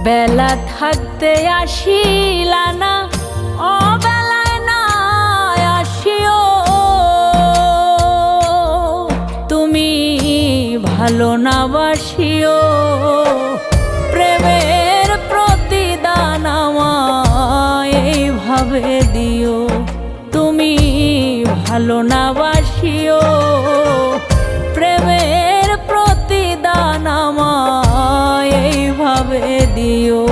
বেলা থাকতে আসিলা না, অবেলায় না আসিও। তুমি ভালো না বাসিও, প্রেমের প্রতিদান আমায় এইভাবে দিও। তুমি ভালো না বাসিও, প্রেমের প্রতিদান আমায় এইভাবে দিও।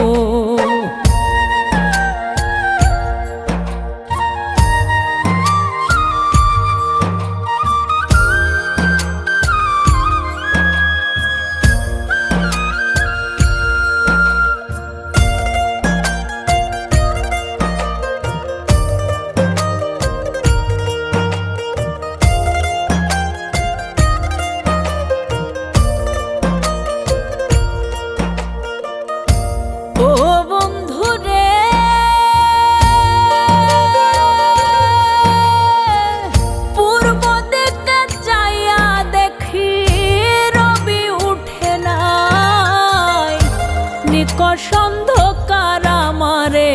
অন্ধকার আমারে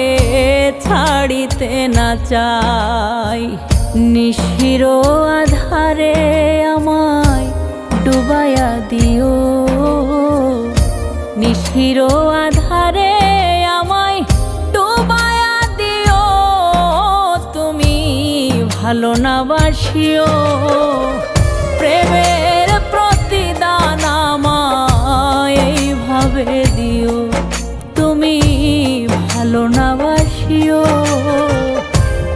ছাড়িতে না চাই, নিশির আধারে আমায় ডুবাইয়া দিও। নিশির আধারে আমায় ডুবাইয়া দিও। তুমি ভালো না বাসিও, প্রেমের প্রতিদান আমায় এইভাবে দিও। তুমি ভালো না বাসিও,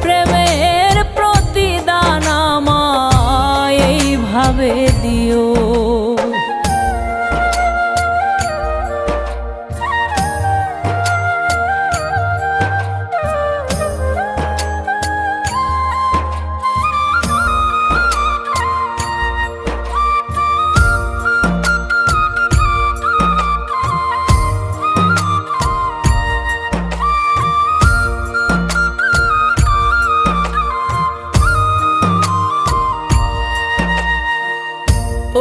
প্রেমের প্রতিদান আমায় এইভাবে দিও।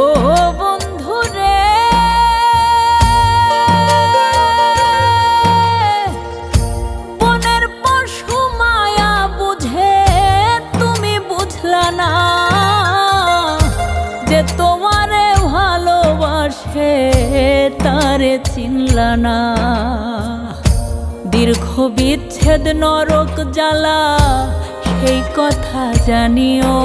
ও বন্ধুরে, বনের পশু মায়া বুঝে তুমি বুঝলা না, যে তোমারে ভালোবাসে তারে চিনলা না। দীর্ঘ বিচ্ছেদ নরক জ্বালা সেই কথা জানিও।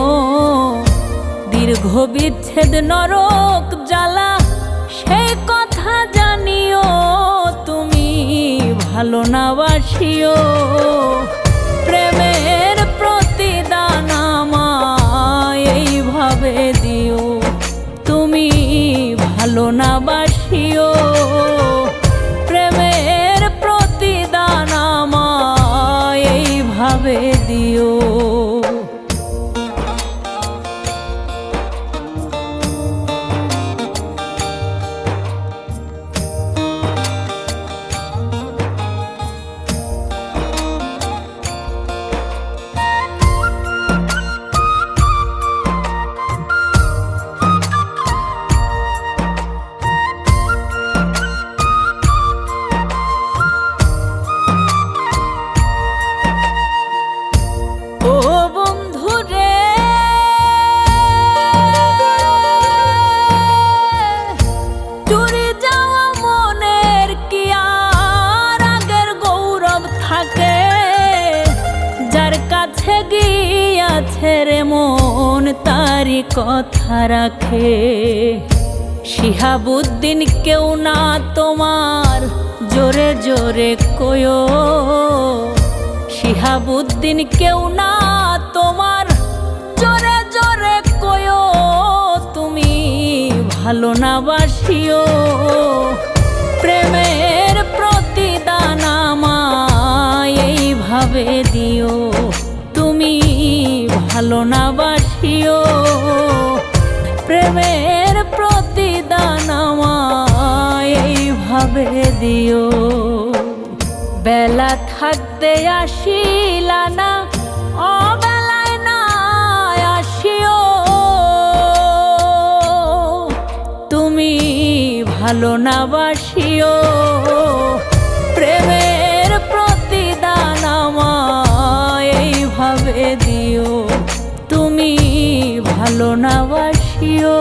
দীর্ঘ বিচ্ছেদ নরক জ্বালা সেই কথা জানিও। তুমি ভালো না বাসিও, প্রেমের প্রতিদান আমায় এইভাবে দিও। তুমি ভালো না বাসিও, প্রেমের প্রতিদান আমায় এইভাবে দিও। ছেড়ে মন তারি কথা রাখে। শিহাবুদ্দিন কেউ না তোমার জোরে জোরে কয়ো। শিহাবুদ্দিন কেউ না তোমার জোরে জোরে কয়ো। তুমি ভালো না বাসিও, প্রেমের প্রতিদান আমায় এইভাবে দিও। তুমি ভালো না বাসিও, প্রেমের প্রতিদান আমায় এইভাবে দিও। বেলা থাকতে আসিলা না, অবেলায় না আসিও। তুমি ভালো না বাসিও, বলো না বাসিও